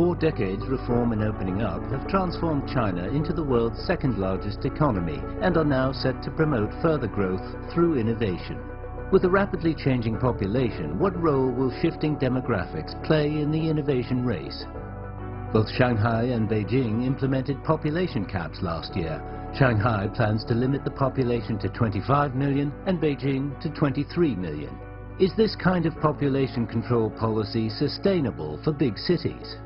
4 decades, reform and opening up have transformed China into the world's second-largest economy and are now set to promote further growth through innovation. With a rapidly changing population, what role will shifting demographics play in the innovation race? Both Shanghai and Beijing implemented population caps last year. Shanghai plans to limit the population to 25 million and Beijing to 23 million. Is this kind of population control policy sustainable for big cities?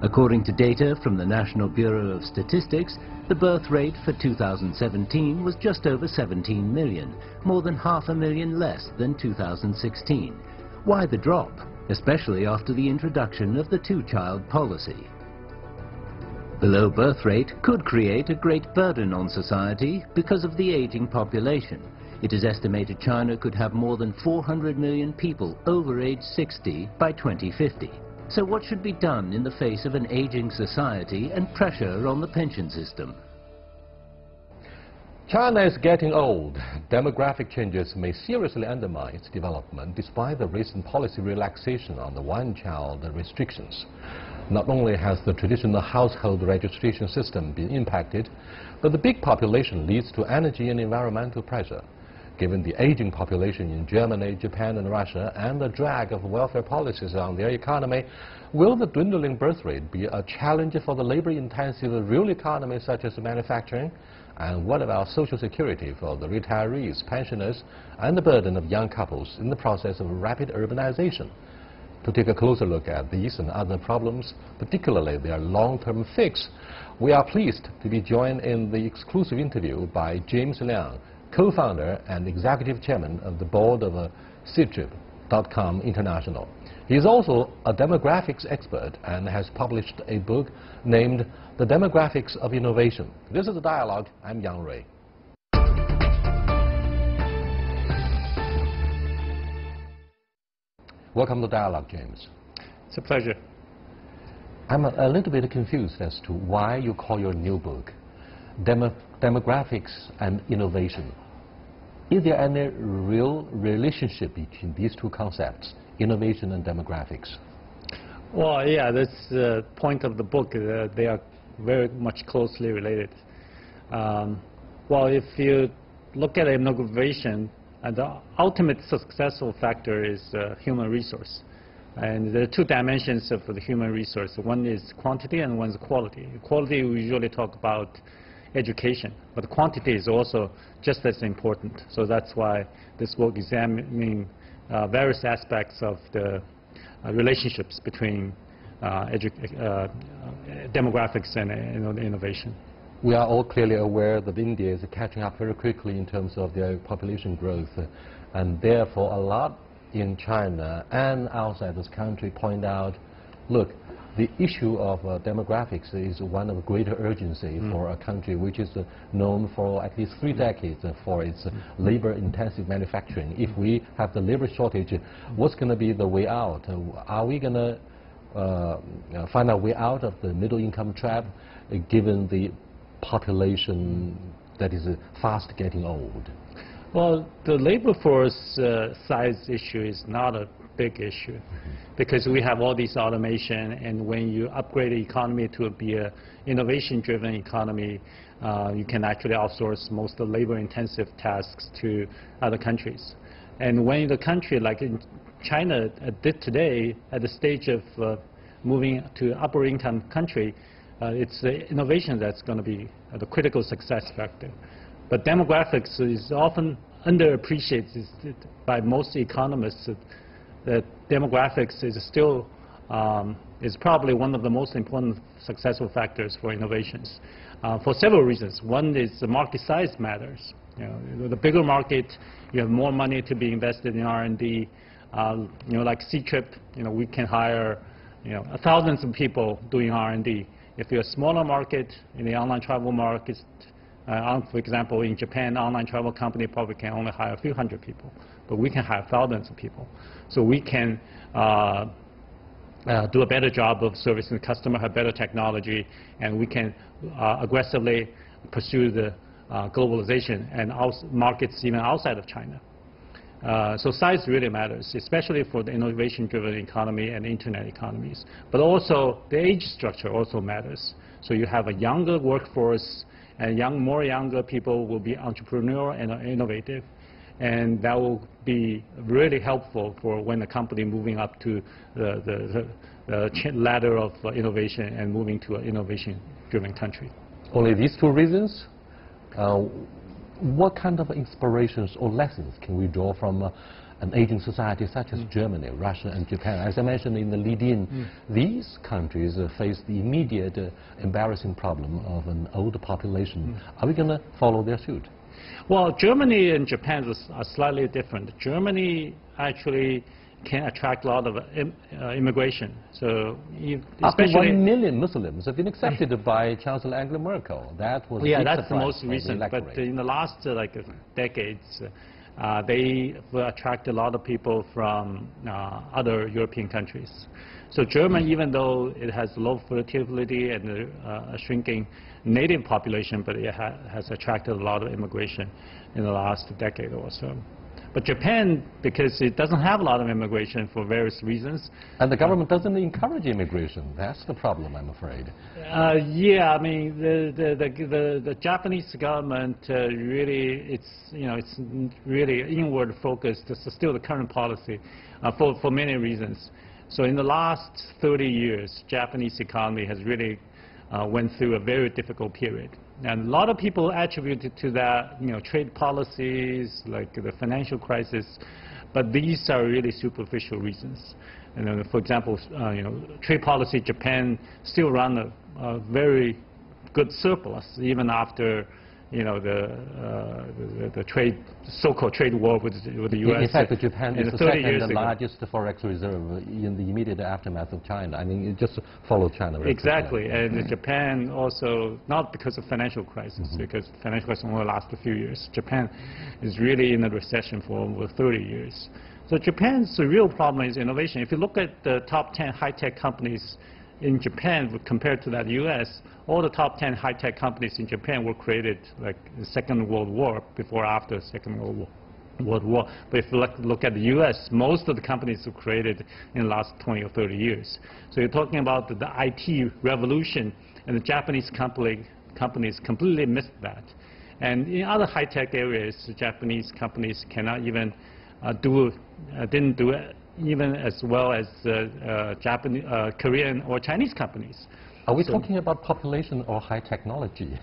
According to data from the National Bureau of Statistics, the birth rate for 2017 was just over 17 million, more than 500,000 less than 2016. Why the drop, especially after the introduction of the two-child policy? The low birth rate could create a great burden on society because of the aging population. It is estimated China could have more than 400 million people over age 60 by 2050. So what should be done in the face of an aging society and pressure on the pension system? China is getting old. Demographic changes may seriously undermine its development despite the recent policy relaxation on the one-child restrictions. Not only has the traditional household registration system been impacted, but the big population leads to energy and environmental pressure. Given the aging population in Germany, Japan and Russia and the drag of welfare policies on their economy, will the dwindling birth rate be a challenge for the labor-intensive real economy such as manufacturing? And what about social security for the retirees, pensioners and the burden of young couples in the process of rapid urbanization? To take a closer look at these and other problems, particularly their long-term fix, we are pleased to be joined in the exclusive interview by James Liang, co-founder and executive chairman of the board of CGTN International. He is also a demographics expert and has published a book named The Demographics of Innovation. This is The Dialogue. I'm Yang Rui. Welcome to Dialogue, James. It's a pleasure. I'm a little bit confused as to why you call your new book Demographics and Innovation. Is there any real relationship between these two concepts, innovation and demographics? Well, yeah, that's the point of the book. They are very much closely related. Well, if you look at innovation, the ultimate successful factor is human resource. And there are two dimensions of the human resource. One is quantity and one is quality. Quality, we usually talk about education, but quantity is also just as important. So that's why this book is examining various aspects of the relationships between demographics and innovation. We are all clearly aware that India is catching up very quickly in terms of their population growth, and therefore a lot in China and outside this country point out, look, the issue of demographics is one of greater urgency for a country which is known for at least 3 decades for its labor-intensive manufacturing. If we have the labor shortage, what's going to be the way out? Are we going to find a way out of the middle-income trap, given the population that is fast getting old? Well, the labor force size issue is not a big issue because we have all this automation, and when you upgrade the economy to be an innovation-driven economy, you can actually outsource most of the labor-intensive tasks to other countries. And when the country, like in China did today, at the stage of moving to upper-income country, it's the innovation that's going to be the critical success factor. But demographics is often underappreciated by most economists. That demographics is still is probably one of the most important successful factors for innovations for several reasons. One is the market size matters. You know, the bigger market, you have more money to be invested in R&D. You know, like C-Trip, you know, we can hire thousands of people doing R&D. If you're a smaller market in the online travel market, for example, in Japan, online travel company probably can only hire a few hundred people, but we can hire thousands of people. So we can do a better job of servicing the customer, have better technology, and we can aggressively pursue the globalization and markets even outside of China. So size really matters, especially for the innovation-driven economy and internet economies. But also, the age structure also matters. So you have a younger workforce, and more younger people will be entrepreneurial and innovative. And that will be really helpful for when a company moving up to the ladder of innovation and moving to an innovation-driven country. Only these two reasons? What kind of inspirations or lessons can we draw from an aging society such as Germany, Russia, and Japan? As I mentioned in the lead-in, these countries face the immediate embarrassing problem of an older population. Are we going to follow their suit? Well, Germany and Japan are slightly different. Germany actually can attract a lot of immigration. So up to 1 million Muslims have been accepted by Chancellor Angela Merkel. That was that's the most recent. But in the last decades, they attract a lot of people from other European countries. So Germany, even though it has low fertility and a shrinking native population, but it has attracted a lot of immigration in the last decade or so. But Japan, because it doesn't have a lot of immigration for various reasons. And the government doesn't encourage immigration. That's the problem, I'm afraid. Yeah, I mean, the Japanese government really, it's really inward focused. It's still the current policy for many reasons. So in the last 30 years, Japanese economy has really went through a very difficult period. And a lot of people attribute it to that, trade policies, like the financial crisis, but these are really superficial reasons. And for example, trade policy, Japan still run a very good surplus even after, the trade, so-called trade war with the U.S. In fact, Japan is the second largest forex reserve in the immediate aftermath of China. I mean, it just followed China. Exactly, and Japan also, not because of financial crisis, because financial crisis only lasted a few years. Japan is really in a recession for over 30 years. So Japan's real problem is innovation. If you look at the top 10 high-tech companies in Japan compared to that U.S., all the top 10 high-tech companies in Japan were created like the Second World War, before or after the Second World War. But if you look at the U.S., most of the companies were created in the last 20 or 30 years. So you're talking about the IT revolution, and the Japanese companies completely missed that. And in other high-tech areas, the Japanese companies cannot even didn't do it even as well as Japanese, Korean or Chinese companies. Are we talking about population or high technology?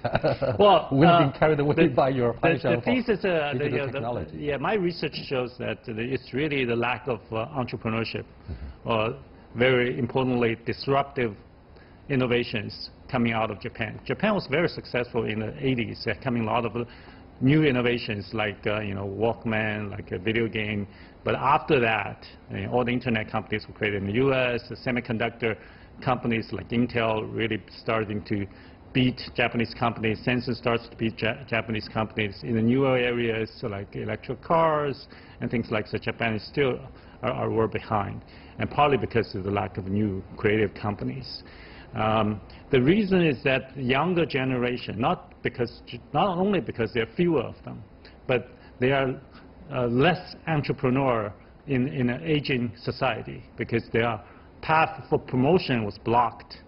Well, we've been carried away by your the thesis, technology. My research shows that it's really the lack of entrepreneurship, or very importantly, disruptive innovations coming out of Japan. Japan was very successful in the 80s, coming a lot of new innovations like Walkman, like a video game. But after that, all the internet companies were created in the U.S. The semiconductor companies like Intel really starting to beat Japanese companies. Samsung starts to beat Japanese companies in the newer areas, so like electric cars and things like that. Japan is still we're behind, and partly because of the lack of new creative companies. The reason is that the younger generation, not only because there are fewer of them, but they are less entrepreneur in an aging society, because their path for promotion was blocked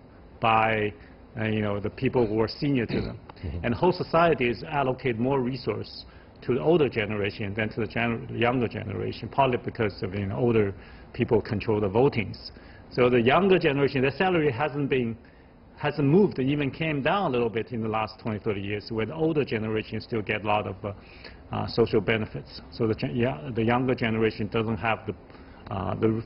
by the people who are senior to them. And whole societies allocate more resource to the older generation than to the younger generation, partly because of older people control the votings. So the younger generation, their salary hasn't moved, it even came down a little bit in the last 20, 30 years, where the older generation still get a lot of social benefits. So the younger generation doesn't have the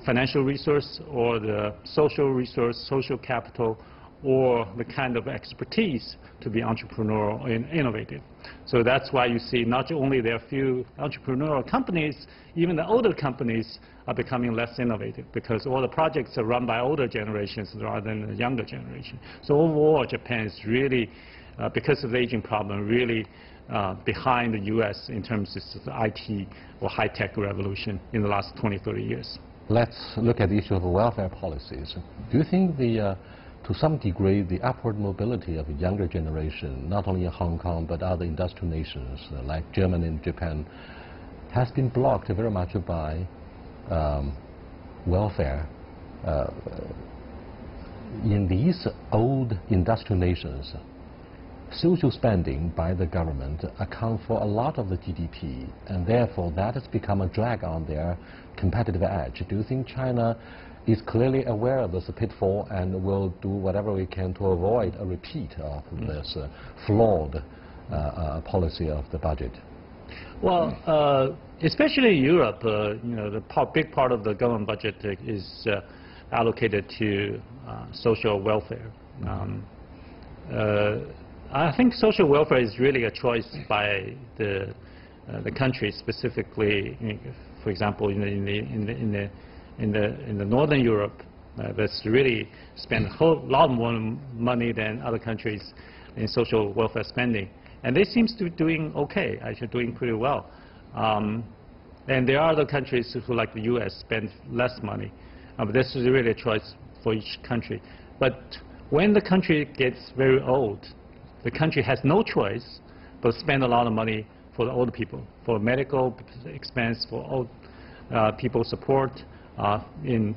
financial resource or the social resource, social capital, or the kind of expertise to be entrepreneurial and innovative. So that's why you see not only there are few entrepreneurial companies, even the older companies are becoming less innovative, because all the projects are run by older generations rather than the younger generation. So overall, Japan is really, because of the aging problem, really behind the U.S. in terms of the IT or high-tech revolution in the last 20, 30 years. Let's look at the issue of welfare policies. Do you think to some degree, the upward mobility of the younger generation, not only in Hong Kong but other industrial nations like Germany and Japan, has been blocked very much by welfare. In these old industrial nations, social spending by the government account for a lot of the GDP, and therefore that has become a drag on their competitive edge. Do you think China is clearly aware of this pitfall and will do whatever we can to avoid a repeat of this flawed policy of the budget? Well, especially in Europe, the big part of the government budget is allocated to social welfare. I think social welfare is really a choice by the country, specifically, for example, in the Northern Europe, that's really spend a whole lot more money than other countries in social welfare spending, and they seem to be doing okay, actually doing pretty well. And there are other countries who, like the U.S., spend less money, but this is really a choice for each country. But when the country gets very old, the country has no choice but spend a lot of money for the older people, for medical expense, for old people support, in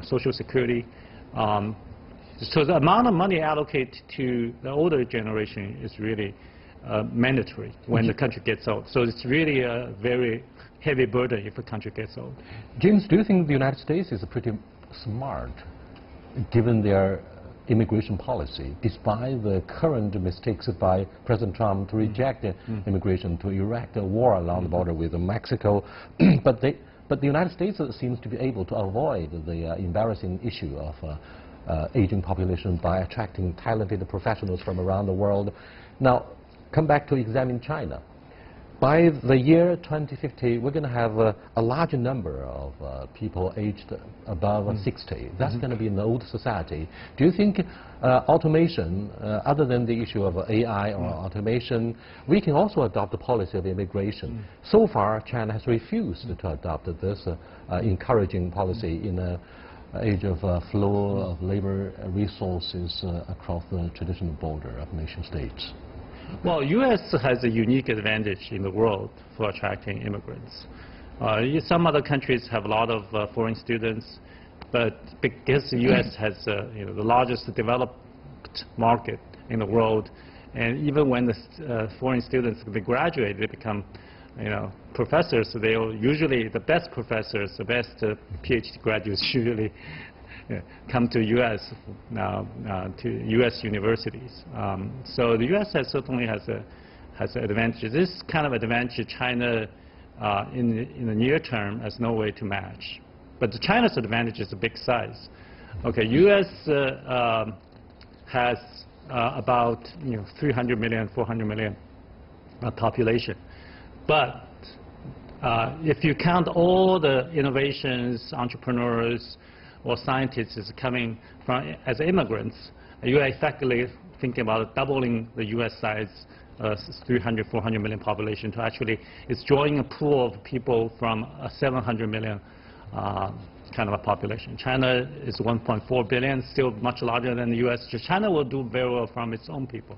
social security. So the amount of money allocated to the older generation is really mandatory when the country gets old. So it's really a very heavy burden if a country gets old. James, do you think the United States is pretty smart, given their immigration policy, despite the current mistakes by President Trump to reject immigration, to erect a war along the border with Mexico, but the United States seems to be able to avoid the embarrassing issue of aging population by attracting talented professionals from around the world. Now, come back to examine China. By the year 2050, we're going to have a larger number of people aged above 60. That's going to be an old society. Do you think automation, other than the issue of AI or automation, we can also adopt the policy of immigration? So far, China has refused to adopt this encouraging policy in an age of flow of labor resources across the traditional border of nation states. Well, U.S. has a unique advantage in the world for attracting immigrants. Some other countries have a lot of foreign students, but because the U.S. has the largest developed market in the world, and even when the foreign students they graduate, they become professors. So they usually the best professors, the best PhD graduates usually come to U.S. now to U.S. universities. So the U.S. certainly has an advantage. This kind of advantage China in the near term has no way to match. But China's advantage is the big size. Okay, U.S. has about 300 million, 400 million population, but if you count all the innovations, entrepreneurs, or scientists coming from as immigrants, you are effectively thinking about doubling the U.S. size, 300, 400 million population to actually, it's drawing a pool of people from a 700 million kind of a population. China is 1.4 billion, still much larger than the U.S. China will do very well from its own people.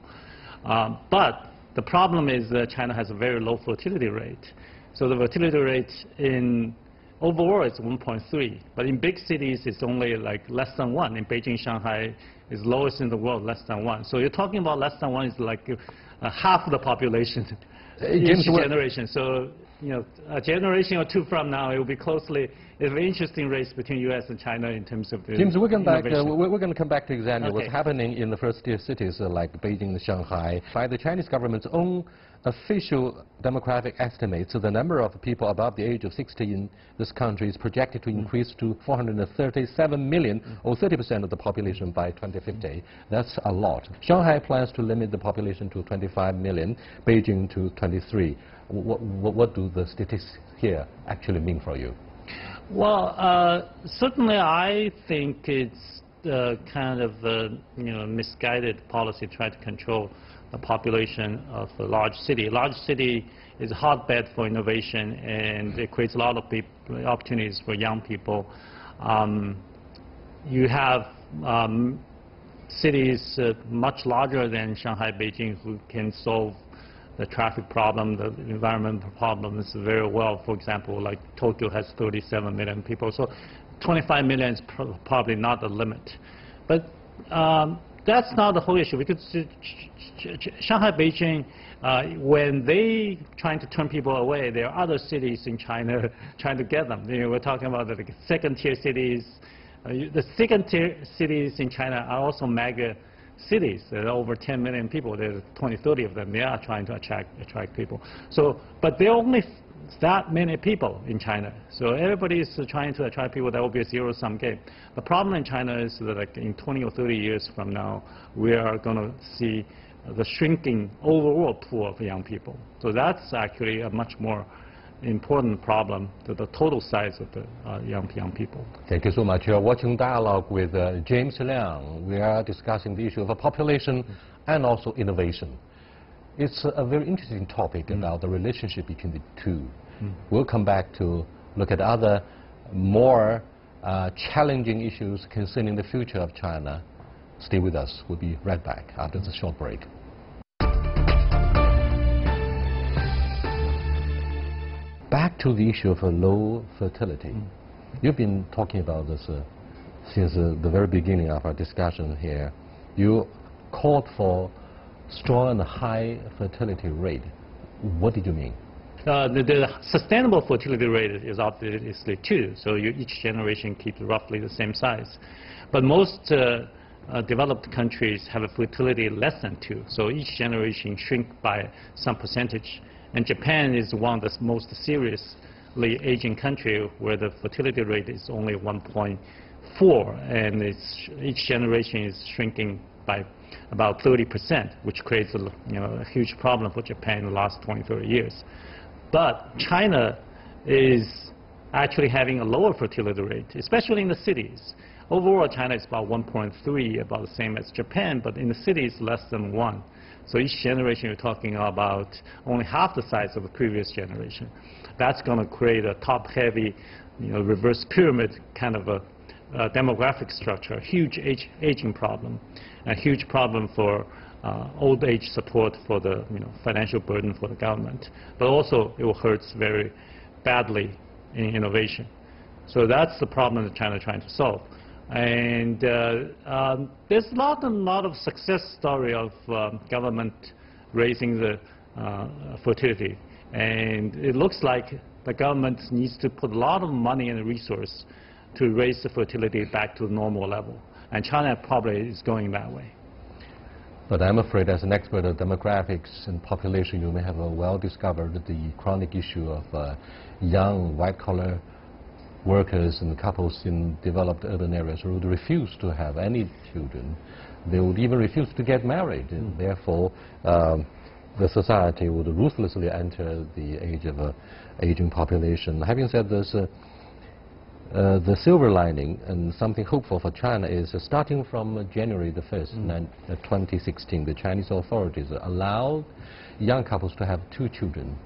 But the problem is that China has a very low fertility rate. So the fertility rate in overall, it's 1.3, but in big cities, it's only like less than 1. In Beijing, Shanghai, is lowest in the world, less than 1. So you're talking about less than 1 is like half of the population each generation. So a generation or two from now, it will be closely. It's a very interesting race between U.S. and China in terms of the James, we're going to come back to examine what's happening in the first-tier cities like Beijing and Shanghai. By the Chinese government's own official demographic estimates, the number of people above the age of 60 in this country is projected to increase to 437 million, or 30% of the population by 2050. That's a lot. Shanghai plans to limit the population to 25 million, Beijing to 23. What do the statistics here actually mean for you? Well, certainly I think it's kind of misguided policy to try to control the population of a large city. A large city is a hotbed for innovation, and it creates a lot of opportunities for young people. You have cities much larger than Shanghai, Beijing, who can solve the traffic problem, the environmental problems very well. For example, like Tokyo has 37 million people, so 25 million is probably not the limit. But that's not the whole issue, because Shanghai, Beijing, when they trying to turn people away, there are other cities in China trying to get them. You know, we're talking about the second-tier cities. The second-tier cities in China are also mega cities. There are over 10 million people. There's 20, 30 of them. They are trying to attract people. So, but there are only that many people in China. So everybody is trying to attract people. That will be a zero-sum game. The problem in China is that, like, in 20 or 30 years from now, we are going to see the shrinking overall pool of young people. So that's actually a much more important problem to the total size of the young people. Thank you so much. You are watching Dialogue with James Liang. We are discussing the issue of population and also innovation. It's a very interesting topic about the relationship between the two. We'll come back to look at other more challenging issues concerning the future of China. Stay with us. We'll be right back after this short break. Back to the issue of low fertility. You've been talking about this since the very beginning of our discussion here. You called for strong and high fertility rate. What did you mean? The sustainable fertility rate is obviously 2, so each generation keeps roughly the same size. But most developed countries have a fertility less than 2, so each generation shrink by some percentage. And Japan is one of the most seriously aging countries, where the fertility rate is only 1.4, and each generation is shrinking by about 30%, which creates a huge problem for Japan in the last 20, 30 years. But China is actually having a lower fertility rate, especially in the cities. Overall, China is about 1.3, about the same as Japan, but in the cities, less than 1. So each generation, you're talking about only half the size of the previous generation. That's going to create a top-heavy, reverse pyramid kind of a demographic structure, a huge aging problem, a huge problem for old age support, for the financial burden for the government. But also, it will hurt very badly in innovation. So that's the problem that China is trying to solve. And there's a lot of success story of government raising the fertility. And it looks like the government needs to put a lot of money and resource to raise the fertility back to the normal level. And China probably is going that way. But I'm afraid, as an expert of demographics and population, you may have well discovered the chronic issue of young white-collar workers and couples in developed urban areas who would refuse to have any children. They would even refuse to get married, and therefore the society would ruthlessly enter the age of aging population. Having said this, the silver lining and something hopeful for China is starting from January the 1st, 2016, the Chinese authorities allowed young couples to have 2 children.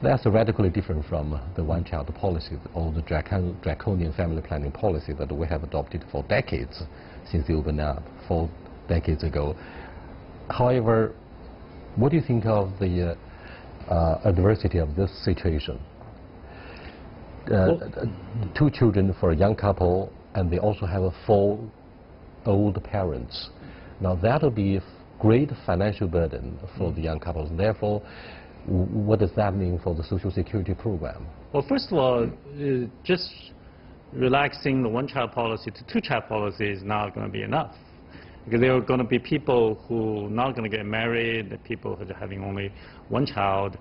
That's radically different from the one-child policy or the draconian family planning policy that we have adopted for decades since it opened up 4 decades ago. However, what do you think of the adversity of this situation? 2 children for a young couple, and they also have 4 old parents. Now that will be a great financial burden for the young couples. Therefore, what does that mean for the Social Security program? Well, first of all, just relaxing the one-child policy to 2-child policy is not going to be enough. Because there are going to be people who are not going to get married, the people who are having only 1 child.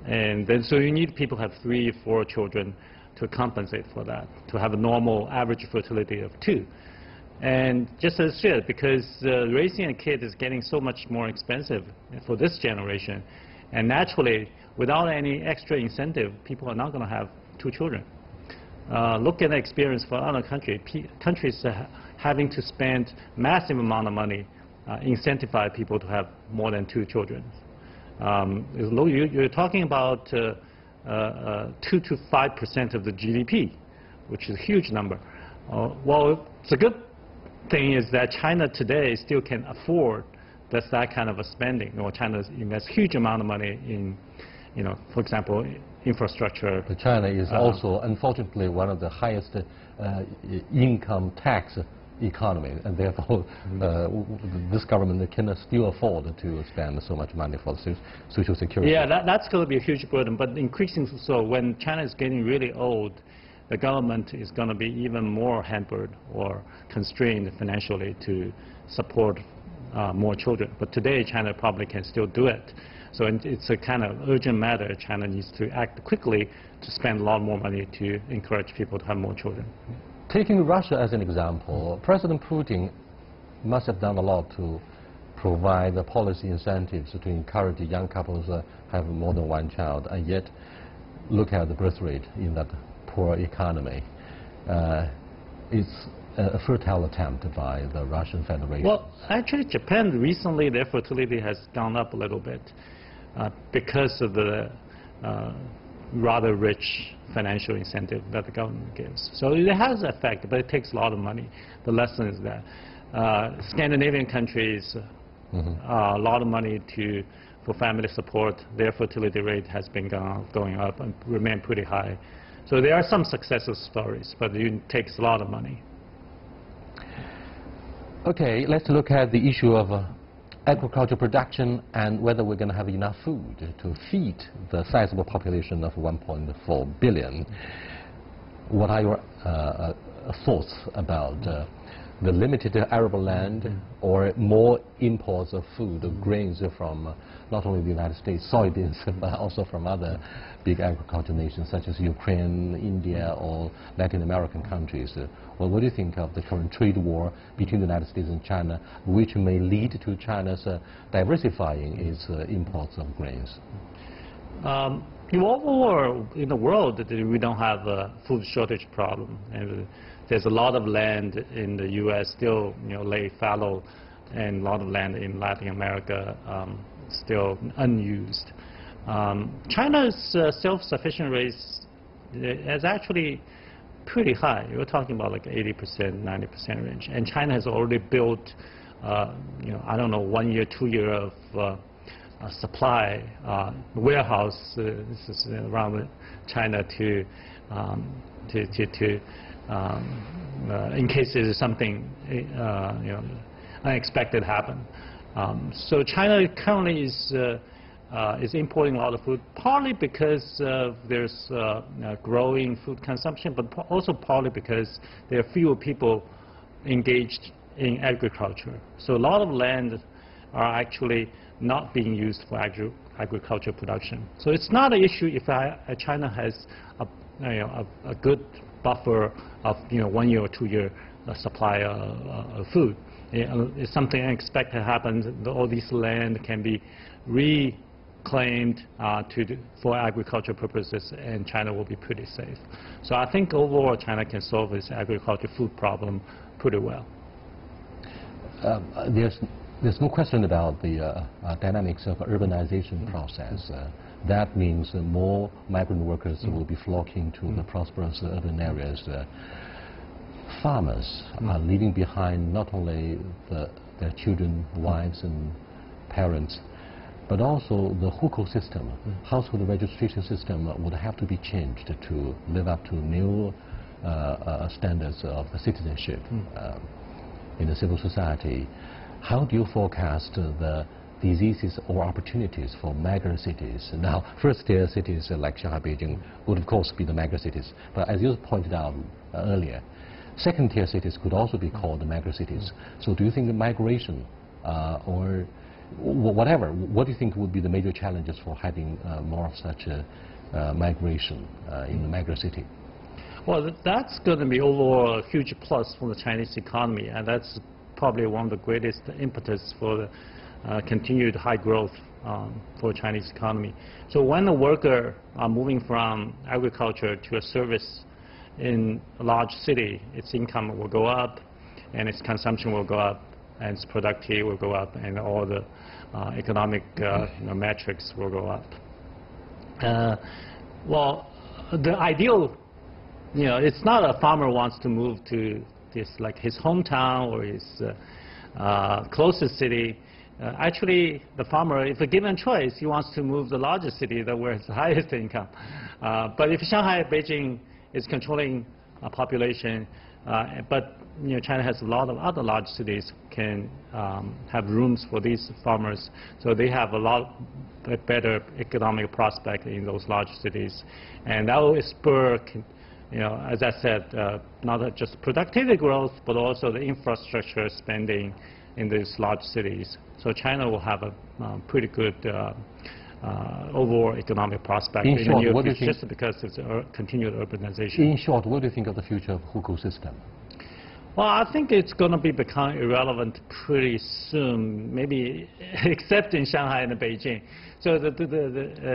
And then so you need people who have 3 or 4 children to compensate for that, to have a normal average fertility of 2. And just as said, because raising a kid is getting so much more expensive for this generation, and naturally, without any extra incentive, people are not going to have 2 children. Look at the experience for other countries having to spend massive amount of money, incentivize people to have more than 2 children. You're talking about 2 to 5% of the GDP, which is a huge number. Well, it's a good thing is that China today still can afford that's that kind of a spending. China invests huge amount of money in, for example, infrastructure. But China is also, unfortunately, one of the highest income tax economy, and therefore this government can still afford to spend so much money for social security. Yeah, that's going to be a huge burden, but increasing so. When China is getting really old, the government is going to be even more hampered or constrained financially to support more children. But today, China probably can still do it. So it's a kind of urgent matter. China needs to act quickly to spend a lot more money to encourage people to have more children. Taking Russia as an example, President Putin must have done a lot to provide the policy incentives to encourage young couples to have more than one child, and yet look at the birth rate in that poor economy. It's a fertile attempt by the Russian Federation. Well, actually, Japan recently, their fertility has gone up a little bit because of the rather rich financial incentive that the government gives. So it has an effect, but it takes a lot of money. The lesson is that Scandinavian countries, a lot of money for family support. Their fertility rate has been going up and remain pretty high. So there are some success stories, but it takes a lot of money. Okay, let's look at the issue of agricultural production and whether we're going to have enough food to feed the sizable population of 1.4 billion. What are your thoughts about the limited arable land or more imports of food, of grains from not only the United States, soybeans, but also from other big agricultural nations such as Ukraine, India, or Latin American countries? Well, what do you think of the current trade war between the United States and China, which may lead to China's diversifying its imports of grains? Overall, in the world, we don't have a food shortage problem. And there's a lot of land in the U.S. still, lay fallow, and a lot of land in Latin America still unused. China's self-sufficient rate is actually pretty high. You're talking about like 80%, 90% range. And China has already built, I don't know, 1 year, 2 year of supply warehouse. This is around China in case there's something unexpected happen. So China currently is importing a lot of food, partly because there's growing food consumption, but also partly because there are fewer people engaged in agriculture. So a lot of land are actually not being used for agriculture production. So it's not an issue if China has a good buffer of 1 year or 2 year supply of food. If something unexpected happens, all this land can be reclaimed for agriculture purposes, and China will be pretty safe. So I think overall China can solve its agriculture food problem pretty well. There's no question about the dynamics of urbanization process. That means more migrant workers will be flocking to the prosperous urban areas. Farmers are leaving behind not only their children, wives and parents, but also the hukou system, household registration system would have to be changed to live up to new standards of citizenship in the civil society. How do you forecast the diseases or opportunities for mega cities? Now, first-tier cities like Shanghai, Beijing would of course be the mega cities, but as you pointed out earlier, second-tier cities could also be called the mega cities. So do you think the migration or whatever, what do you think would be the major challenges for having more of such a migration in the mega city? Well, that's going to be overall a huge plus for the Chinese economy, and that's probably one of the greatest impetus for the continued high growth for Chinese economy. So when a worker are moving from agriculture to a service in a large city, its income will go up, and its consumption will go up, and its productivity will go up, and all the economic metrics will go up. Well, the ideal, it's not a farmer wants to move to this like his hometown or his closest city actually, the farmer, if a given choice, he wants to move the largest city that where it's the highest income. But if Shanghai, Beijing is controlling a population, but China has a lot of other large cities can have rooms for these farmers, so they have a lot better economic prospect in those large cities, and that will spur, as I said, not just productivity growth, but also the infrastructure spending in these large cities. So China will have a pretty good overall economic prospect in short, what do you think, just because it's continued urbanization. In short, what do you think of the future of hukou system? Well, I think it's going to become irrelevant pretty soon, maybe except in Shanghai and Beijing. So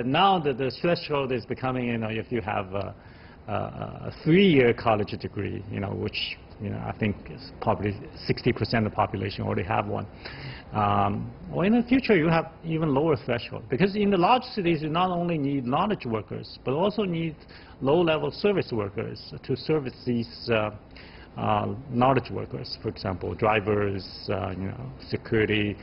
now the threshold is becoming, if you have a 3-year college degree, which I think is probably 60% of the population already have one. Well, in the future, you have even lower threshold, because in the large cities, you not only need knowledge workers, but also need low-level service workers to service these knowledge workers. For example, drivers, security,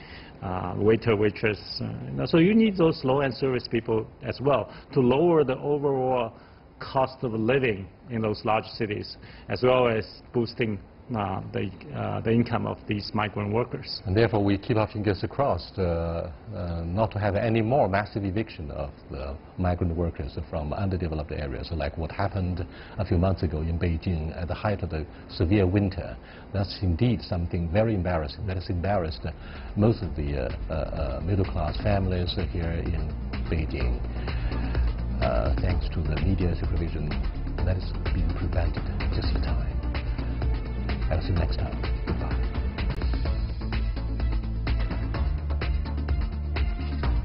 waiter, waitress. So you need those low-end service people as well to lower the overall cost of living in those large cities, as well as boosting the income of these migrant workers. And therefore, we keep our fingers crossed not to have any more massive eviction of the migrant workers from underdeveloped areas, like what happened a few months ago in Beijing at the height of the severe winter. That's indeed something very embarrassing. That has embarrassed most of the middle-class families here in Beijing. Thanks to the media supervision, that is being prevented just in time. I'll see you next time. Goodbye.